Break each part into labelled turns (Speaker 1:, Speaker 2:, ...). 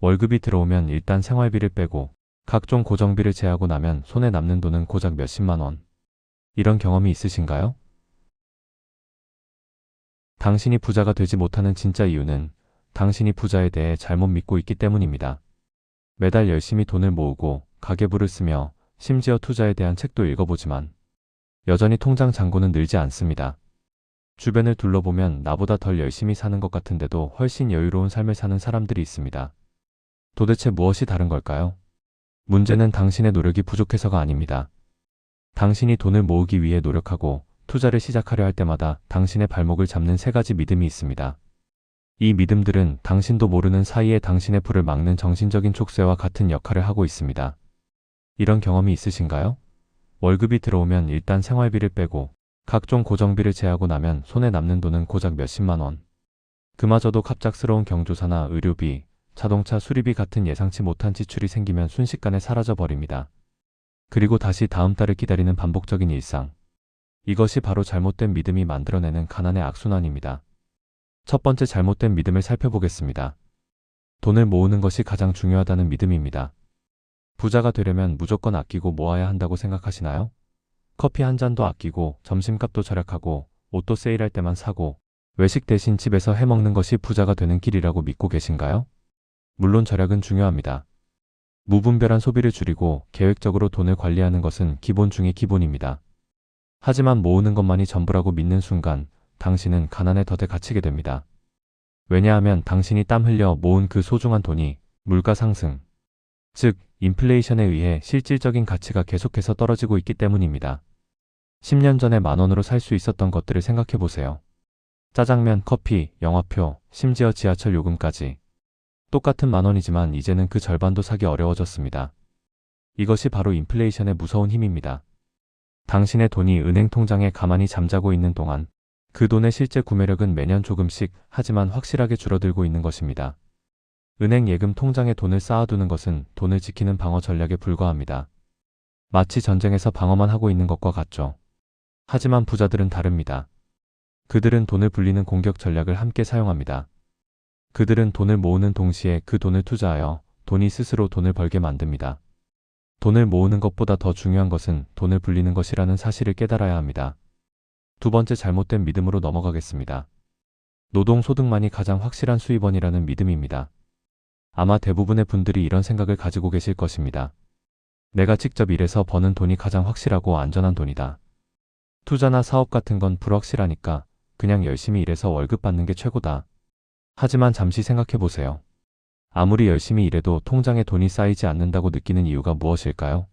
Speaker 1: 월급이 들어오면 일단 생활비를 빼고 각종 고정비를 제하고 나면 손에 남는 돈은 고작 몇십만 원. 이런 경험이 있으신가요? 당신이 부자가 되지 못하는 진짜 이유는 당신이 부자에 대해 잘못 믿고 있기 때문입니다. 매달 열심히 돈을 모으고 가계부를 쓰며 심지어 투자에 대한 책도 읽어보지만 여전히 통장 잔고는 늘지 않습니다. 주변을 둘러보면 나보다 덜 열심히 사는 것 같은데도 훨씬 여유로운 삶을 사는 사람들이 있습니다. 도대체 무엇이 다른 걸까요? 문제는 당신의 노력이 부족해서가 아닙니다. 당신이 돈을 모으기 위해 노력하고 투자를 시작하려 할 때마다 당신의 발목을 잡는 세 가지 믿음이 있습니다. 이 믿음들은 당신도 모르는 사이에 당신의 불을 막는 정신적인 촉새와 같은 역할을 하고 있습니다. 이런 경험이 있으신가요? 월급이 들어오면 일단 생활비를 빼고 각종 고정비를 제하고 나면 손에 남는 돈은 고작 몇십만 원. 그마저도 갑작스러운 경조사나 의료비, 자동차 수리비 같은 예상치 못한 지출이 생기면 순식간에 사라져 버립니다. 그리고 다시 다음 달을 기다리는 반복적인 일상. 이것이 바로 잘못된 믿음이 만들어내는 가난의 악순환입니다. 첫 번째 잘못된 믿음을 살펴보겠습니다. 돈을 모으는 것이 가장 중요하다는 믿음입니다. 부자가 되려면 무조건 아끼고 모아야 한다고 생각하시나요? 커피 한 잔도 아끼고 점심값도 절약하고 옷도 세일할 때만 사고 외식 대신 집에서 해먹는 것이 부자가 되는 길이라고 믿고 계신가요? 물론 절약은 중요합니다. 무분별한 소비를 줄이고 계획적으로 돈을 관리하는 것은 기본 중의 기본입니다. 하지만 모으는 것만이 전부라고 믿는 순간 당신은 가난의 덫에 갇히게 됩니다. 왜냐하면 당신이 땀 흘려 모은 그 소중한 돈이 물가 상승, 즉 인플레이션에 의해 실질적인 가치가 계속해서 떨어지고 있기 때문입니다. 10년 전에 만 원으로 살 수 있었던 것들을 생각해 보세요. 짜장면, 커피, 영화표, 심지어 지하철 요금까지. 똑같은 만 원이지만 이제는 그 절반도 사기 어려워졌습니다. 이것이 바로 인플레이션의 무서운 힘입니다. 당신의 돈이 은행 통장에 가만히 잠자고 있는 동안 그 돈의 실제 구매력은 매년 조금씩 하지만 확실하게 줄어들고 있는 것입니다. 은행 예금 통장에 돈을 쌓아두는 것은 돈을 지키는 방어 전략에 불과합니다. 마치 전쟁에서 방어만 하고 있는 것과 같죠. 하지만 부자들은 다릅니다. 그들은 돈을 불리는 공격 전략을 함께 사용합니다. 그들은 돈을 모으는 동시에 그 돈을 투자하여 돈이 스스로 돈을 벌게 만듭니다. 돈을 모으는 것보다 더 중요한 것은 돈을 불리는 것이라는 사실을 깨달아야 합니다. 두 번째 잘못된 믿음으로 넘어가겠습니다. 노동소득만이 가장 확실한 수입원이라는 믿음입니다. 아마 대부분의 분들이 이런 생각을 가지고 계실 것입니다. 내가 직접 일해서 버는 돈이 가장 확실하고 안전한 돈이다. 투자나 사업 같은 건 불확실하니까 그냥 열심히 일해서 월급 받는 게 최고다. 하지만 잠시 생각해 보세요. 아무리 열심히 일해도 통장에 돈이 쌓이지 않는다고 느끼는 이유가 무엇일까요?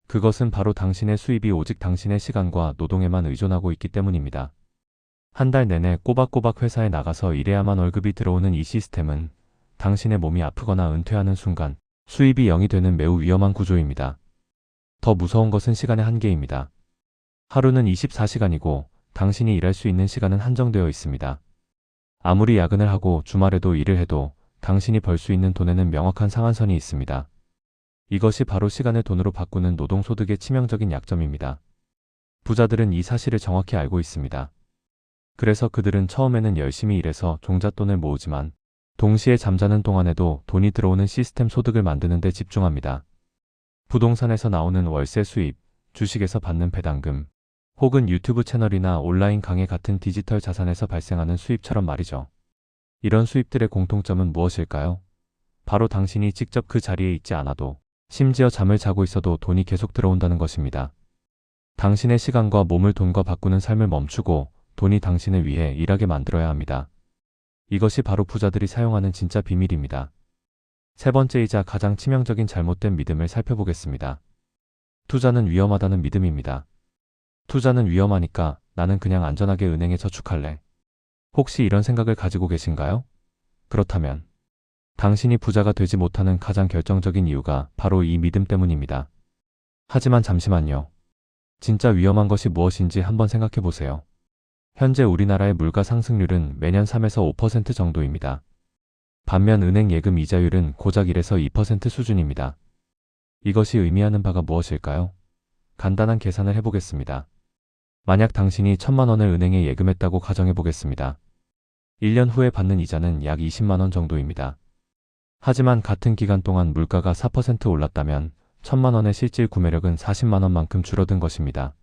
Speaker 1: 그것은 바로 당신의 수입이 오직 당신의 시간과 노동에만 의존하고 있기 때문입니다. 한 달 내내 꼬박꼬박 회사에 나가서 일해야만 월급이 들어오는 이 시스템은 당신의 몸이 아프거나 은퇴하는 순간 수입이 0이 되는 매우 위험한 구조입니다. 더 무서운 것은 시간의 한계입니다. 하루는 24시간이고 당신이 일할 수 있는 시간은 한정되어 있습니다. 아무리 야근을 하고 주말에도 일을 해도 당신이 벌 수 있는 돈에는 명확한 상한선이 있습니다. 이것이 바로 시간을 돈으로 바꾸는 노동소득의 치명적인 약점입니다. 부자들은 이 사실을 정확히 알고 있습니다. 그래서 그들은 처음에는 열심히 일해서 종잣돈을 모으지만 동시에 잠자는 동안에도 돈이 들어오는 시스템 소득을 만드는 데 집중합니다. 부동산에서 나오는 월세 수입, 주식에서 받는 배당금, 혹은 유튜브 채널이나 온라인 강의 같은 디지털 자산에서 발생하는 수입처럼 말이죠. 이런 수입들의 공통점은 무엇일까요? 바로 당신이 직접 그 자리에 있지 않아도 심지어 잠을 자고 있어도 돈이 계속 들어온다는 것입니다. 당신의 시간과 몸을 돈과 바꾸는 삶을 멈추고 돈이 당신을 위해 일하게 만들어야 합니다. 이것이 바로 부자들이 사용하는 진짜 비밀입니다. 세 번째이자 가장 치명적인 잘못된 믿음을 살펴보겠습니다. 투자는 위험하다는 믿음입니다. 투자는 위험하니까 나는 그냥 안전하게 은행에 저축할래. 혹시 이런 생각을 가지고 계신가요? 그렇다면 당신이 부자가 되지 못하는 가장 결정적인 이유가 바로 이 믿음 때문입니다. 하지만 잠시만요. 진짜 위험한 것이 무엇인지 한번 생각해 보세요. 현재 우리나라의 물가 상승률은 매년 3에서 5% 정도입니다. 반면 은행 예금 이자율은 고작 1에서 2% 수준입니다. 이것이 의미하는 바가 무엇일까요? 간단한 계산을 해보겠습니다. 만약 당신이 1,000만 원을 은행에 예금했다고 가정해 보겠습니다. 1년 후에 받는 이자는 약 20만 원 정도입니다. 하지만 같은 기간 동안 물가가 4% 올랐다면 1,000만 원의 실질 구매력은 40만 원만큼 줄어든 것입니다.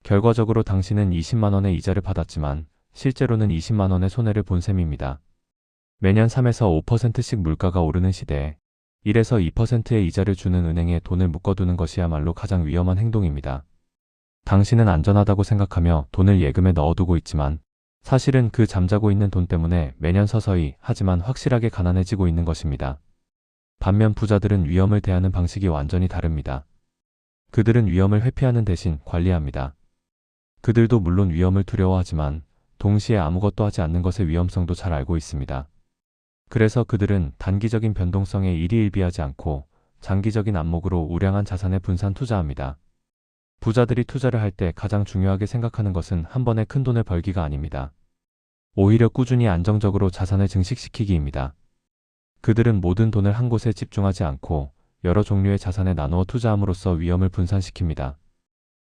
Speaker 1: 결과적으로 당신은 20만 원의 이자를 받았지만 실제로는 20만 원의 손해를 본 셈입니다. 매년 3에서 5%씩 물가가 오르는 시대에 1에서 2%의 이자를 주는 은행에 돈을 묶어두는 것이야말로 가장 위험한 행동입니다. 당신은 안전하다고 생각하며 돈을 예금에 넣어두고 있지만 사실은 그 잠자고 있는 돈 때문에 매년 서서히 하지만 확실하게 가난해지고 있는 것입니다. 반면 부자들은 위험을 대하는 방식이 완전히 다릅니다. 그들은 위험을 회피하는 대신 관리합니다. 그들도 물론 위험을 두려워하지만 동시에 아무것도 하지 않는 것의 위험성도 잘 알고 있습니다. 그래서 그들은 단기적인 변동성에 일희일비하지 않고 장기적인 안목으로 우량한 자산에 분산 투자합니다. 부자들이 투자를 할 때 가장 중요하게 생각하는 것은 한 번에 큰 돈을 벌기가 아닙니다. 오히려 꾸준히 안정적으로 자산을 증식시키기입니다. 그들은 모든 돈을 한 곳에 집중하지 않고 여러 종류의 자산에 나누어 투자함으로써 위험을 분산시킵니다.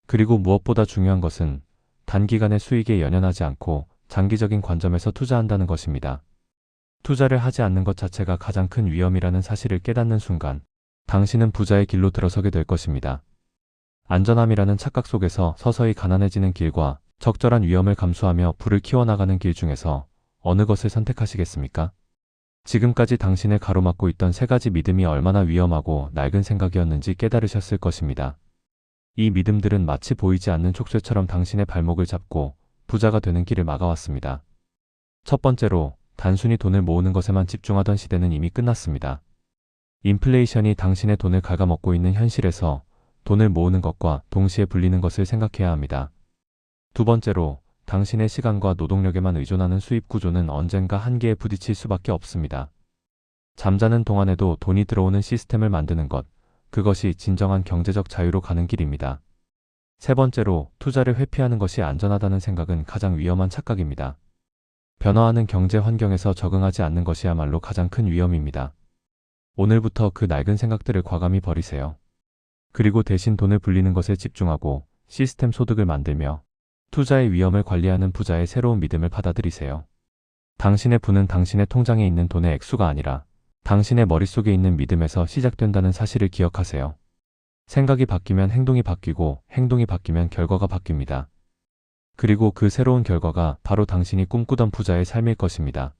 Speaker 1: 그리고 무엇보다 중요한 것은 단기간의 수익에 연연하지 않고 장기적인 관점에서 투자한다는 것입니다. 투자를 하지 않는 것 자체가 가장 큰 위험이라는 사실을 깨닫는 순간 당신은 부자의 길로 들어서게 될 것입니다. 안전함이라는 착각 속에서 서서히 가난해지는 길과 적절한 위험을 감수하며 부를 키워나가는 길 중에서 어느 것을 선택하시겠습니까? 지금까지 당신을 가로막고 있던 세 가지 믿음이 얼마나 위험하고 낡은 생각이었는지 깨달으셨을 것입니다. 이 믿음들은 마치 보이지 않는 촉쇠처럼 당신의 발목을 잡고 부자가 되는 길을 막아왔습니다. 첫 번째로, 단순히 돈을 모으는 것에만 집중하던 시대는 이미 끝났습니다. 인플레이션이 당신의 돈을 갉아먹고 있는 현실에서 돈을 모으는 것과 동시에 불리는 것을 생각해야 합니다. 두 번째로, 당신의 시간과 노동력에만 의존하는 수입 구조는 언젠가 한계에 부딪힐 수밖에 없습니다. 잠자는 동안에도 돈이 들어오는 시스템을 만드는 것, 그것이 진정한 경제적 자유로 가는 길입니다. 세 번째로, 투자를 회피하는 것이 안전하다는 생각은 가장 위험한 착각입니다. 변화하는 경제 환경에서 적응하지 않는 것이야말로 가장 큰 위험입니다. 오늘부터 그 낡은 생각들을 과감히 버리세요. 그리고 대신 돈을 불리는 것에 집중하고 시스템 소득을 만들며 투자의 위험을 관리하는 부자의 새로운 믿음을 받아들이세요. 당신의 부는 당신의 통장에 있는 돈의 액수가 아니라 당신의 머릿속에 있는 믿음에서 시작된다는 사실을 기억하세요. 생각이 바뀌면 행동이 바뀌고 행동이 바뀌면 결과가 바뀝니다. 그리고 그 새로운 결과가 바로 당신이 꿈꾸던 부자의 삶일 것입니다.